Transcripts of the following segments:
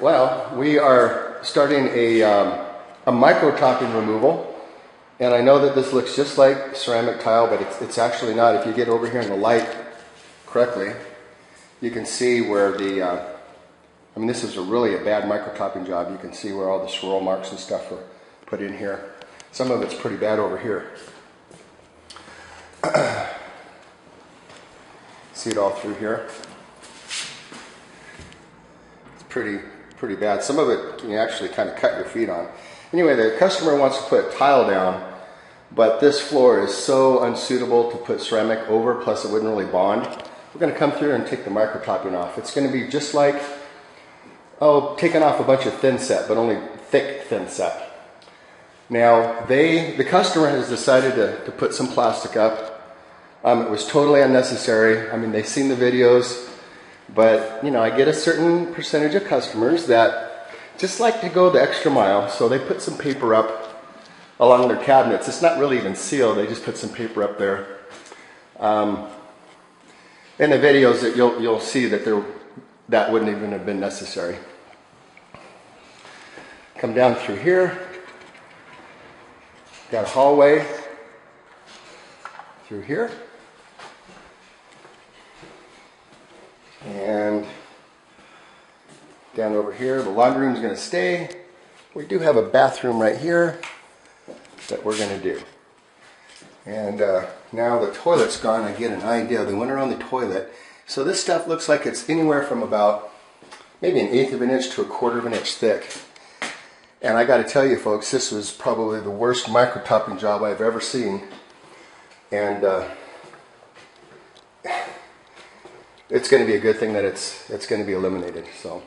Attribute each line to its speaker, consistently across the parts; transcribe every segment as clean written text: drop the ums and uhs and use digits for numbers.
Speaker 1: Well, we are starting a microtopping removal, and I know that this looks just like ceramic tile, but it's actually not. If you get over here in the light correctly, you can see where the, I mean, this is really a bad microtopping job. You can see where all the swirl marks and stuff are put in here. Some of it's pretty bad over here. See it all through here. It's pretty bad. Some of it you actually kind of cut your feet on. Anyway, the customer wants to put tile down, but this floor is so unsuitable to put ceramic over, plus it wouldn't really bond. We're going to come through and take the microtopping off. It's going to be just like, taking off a bunch of thin set, but only thick thin set. Now, the customer has decided to put some plastic up. It was totally unnecessary. I mean, they've seen the videos, but you know, I get a certain percentage of customers that just like to go the extra mile, so they put some paper up along their cabinets. It's not really even sealed, they just put some paper up there. In the videos that you'll see that that wouldn't even have been necessary. Come down through here. Got a hallway through here. And down over here, the laundry room is going to stay. We do have a bathroom right here that we're going to do. And now the toilet's gone, I get an idea. They went around the toilet. So this stuff looks like it's anywhere from about maybe 1/8 of an inch to 1/4 of an inch thick. And I got to tell you folks, this was probably the worst microtopping job I've ever seen. And it's going to be a good thing that it's going to be eliminated. So.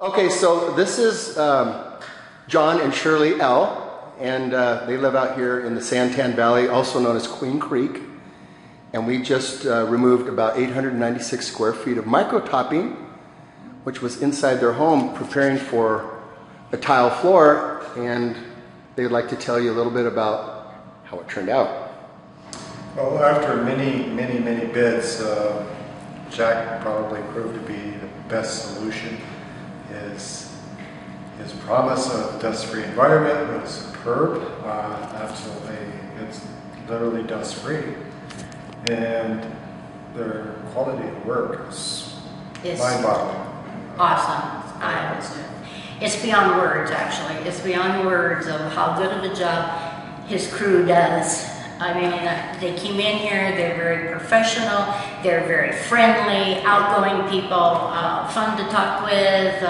Speaker 1: Okay, so this is Jon and Shirley L, and they live out here in the Santan Valley, also known as Queen Creek. And we just removed about 896 square feet of microtopping, which was inside their home, preparing for a tile floor. And they'd like to tell you a little bit about how it turned out.
Speaker 2: Well, after many bids, Jack probably proved to be the best solution. His promise of dust-free environment was superb. Absolutely, it's literally dust-free, and their quality of work is mind-boggling.
Speaker 3: Awesome. It's beyond words, actually. It's beyond words of how good of a job his crew does. I mean, they came in here, they're very professional, they're very friendly, outgoing people, fun to talk with,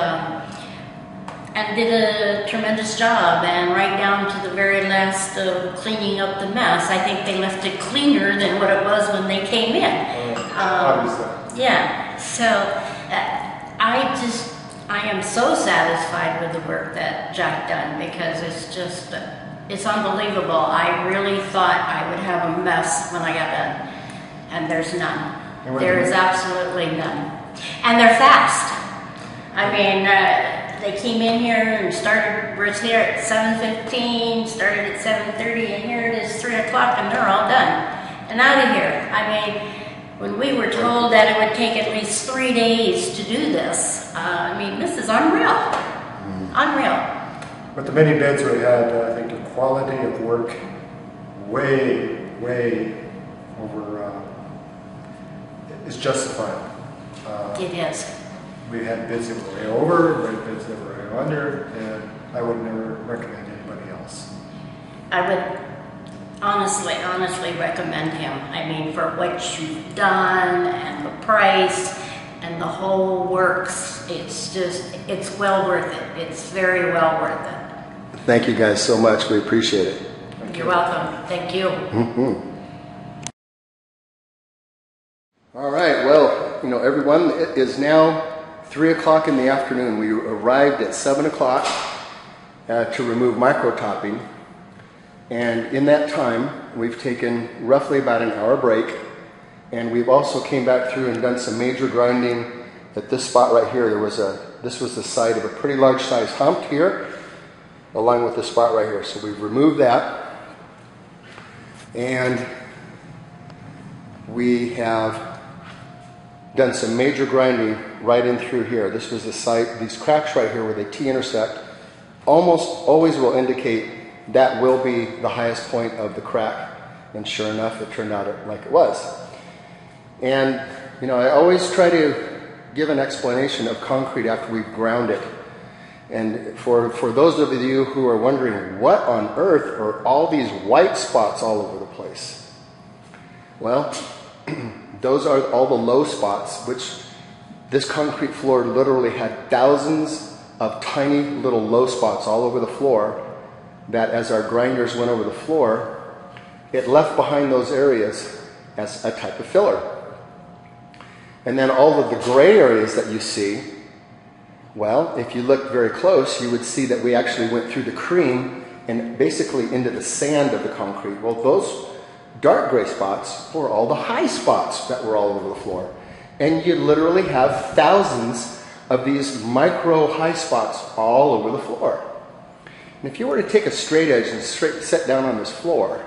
Speaker 3: and did a tremendous job, and right down to the very last of cleaning up the mess. I think they left it cleaner than what it was when they came in.
Speaker 2: Obviously.
Speaker 3: Yeah, so I am so satisfied with the work that Jack done, because it's just, it's unbelievable. I really thought I would have a mess when I got done, and there's none. There is absolutely none. And they're fast. I mean, they came in here and we're here at 7:15, started at 7:30, and here it is 3 o'clock, and they're all done and out of here. I mean, when we were told that it would take at least 3 days to do this, I mean, this is unreal. Unreal.
Speaker 2: With the many bids we had, I think the quality of work way over is justified.
Speaker 3: It is.
Speaker 2: We had bids that were way over, we had bids that were way under, and I would never recommend anybody else.
Speaker 3: I would honestly recommend him. I mean, for what you've done and the price and the whole works, it's well worth it. It's very well worth it.
Speaker 1: Thank you guys so much. We appreciate it.
Speaker 3: You're welcome. Thank you.
Speaker 1: All right. Well, everyone, it is now 3 o'clock in the afternoon. We arrived at 7 o'clock to remove microtopping. And in that time, we've taken roughly about an hour break. And we've also came back through and done some major grinding at this spot right here. This was the site of a pretty large size hump here, along with this spot right here. So we've removed that. And we have done some major grinding right in through here. This was the site, these cracks right here where they T-intersect almost always will indicate that will be the highest point of the crack. And sure enough, it turned out like it was. And, I always try to give an explanation of concrete after we've ground it. And for those of you who are wondering, what on earth are all these white spots all over the place? Well, those are all the low spots, which this concrete floor literally had thousands of tiny little low spots all over the floor that as our grinders went over the floor, it left behind those areas as a type of filler. And then all of the gray areas that you see, well, if you look very close, you would see that we actually went through the cream and basically into the sand of the concrete. Well, those dark gray spots were all the high spots that were all over the floor. And you literally have thousands of these micro high spots all over the floor. And if you were to take a straight edge and set down on this floor,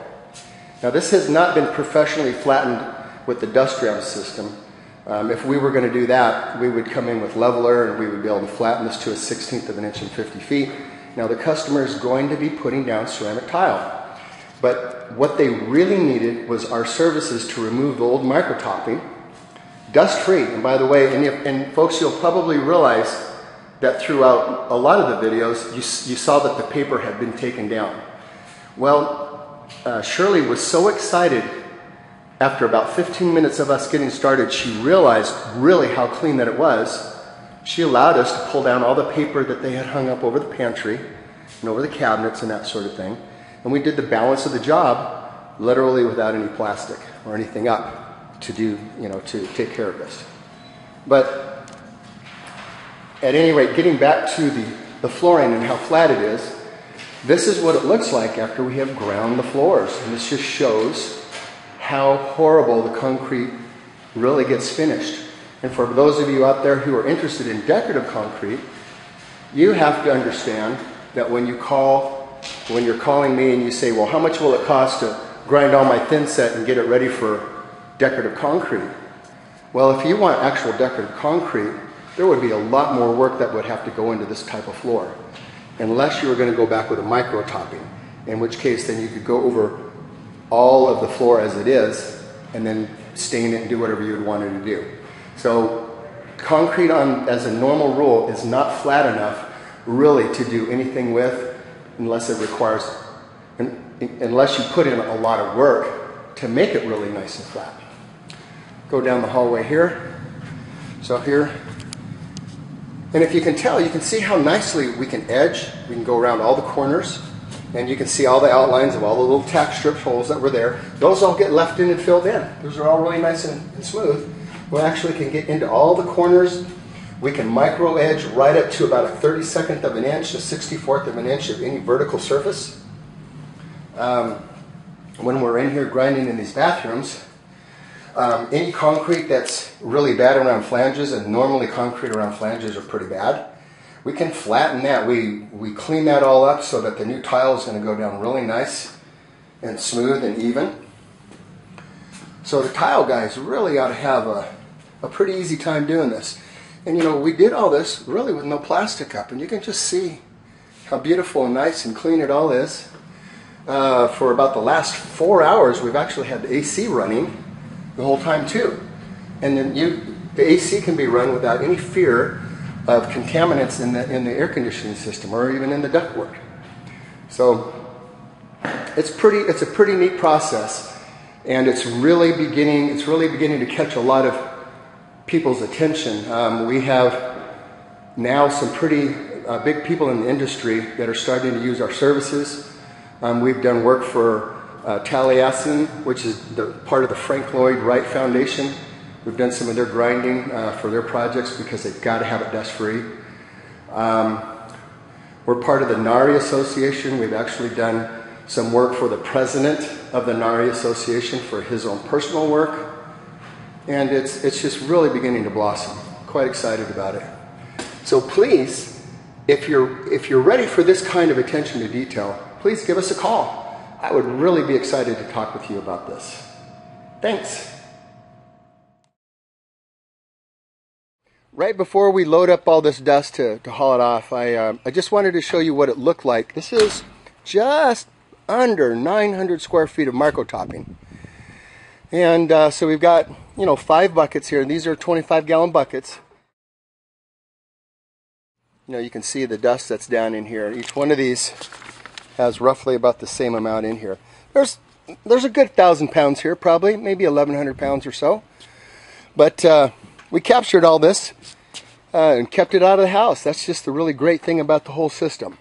Speaker 1: now this has not been professionally flattened with the DustRam system. If we were going to do that, we would come in with leveler and we would be able to flatten this to a 1/16 of an inch and 50 feet. Now the customer is going to be putting down ceramic tile. But what they really needed was our services to remove the old microtopping, dust-free. And by the way, and folks, you'll probably realize that throughout a lot of the videos, you saw that the paper had been taken down. Well, Shirley was so excited. After about 15 minutes of us getting started, she realized really how clean that it was. She allowed us to pull down all the paper that they had hung up over the pantry and over the cabinets and that sort of thing. And we did the balance of the job literally without any plastic or anything up to do, to take care of this. But at any rate, getting back to the flooring and how flat it is, this is what it looks like after we have ground the floors. And this just shows how horrible the concrete really gets finished. And for those of you out there who are interested in decorative concrete, you have to understand that when you're calling me and you say, well, how much will it cost to grind all my thin set and get it ready for decorative concrete? Well, if you want actual decorative concrete, there would be a lot more work that would have to go into this type of floor, unless you were going to go back with a microtopping, in which case then you could go over all of the floor as it is and then stain it and do whatever you would want it to do. So concrete as a normal rule is not flat enough really to do anything with, unless it requires, unless you put in a lot of work to make it really nice and flat. Go down the hallway here. So here, and if you can tell, you can see how nicely we can edge. We can go around all the corners, and you can see all the outlines of all the little tack strip holes that were there. Those all get left in and filled in. Those are all really nice and smooth. We actually can get into all the corners. We can micro edge right up to about a 32nd of an inch, a 64th of an inch of any vertical surface. When we're in here grinding in these bathrooms, any concrete that's really bad around flanges, and normally concrete around flanges are pretty bad, we can flatten that. We clean that all up so that the new tile is going to go down really nice and smooth and even. So the tile guys really ought to have a pretty easy time doing this. And you know, we did all this really with no plastic up, and you can just see how beautiful and nice and clean it all is. For about the last 4 hours, we've actually had the AC running the whole time too. And then the AC can be run without any fear of contaminants in the air conditioning system or even in the ductwork. So it's a pretty neat process, and it's really beginning to catch a lot of people's attention. We have now some pretty big people in the industry that are starting to use our services. We've done work for Taliesin, which is part of the Frank Lloyd Wright Foundation. We've done some of their grinding for their projects because they've got to have it dust-free. We're part of the NARI Association. We've actually done some work for the president of the NARI Association for his own personal work. And it's just really beginning to blossom. Quite excited about it. So please, if you're ready for this kind of attention to detail, please give us a call. I would really be excited to talk with you about this. Thanks. Right before we load up all this dust to haul it off, I just wanted to show you what it looked like. This is just under 900 square feet of microtopping. And so we've got, 5 buckets here. These are 25-gallon buckets. You can see the dust that's down in here. Each one of these has roughly about the same amount in here. There's a good 1,000 pounds here, probably, maybe 1,100 pounds or so. But we captured all this and kept it out of the house. That's just the really great thing about the whole system.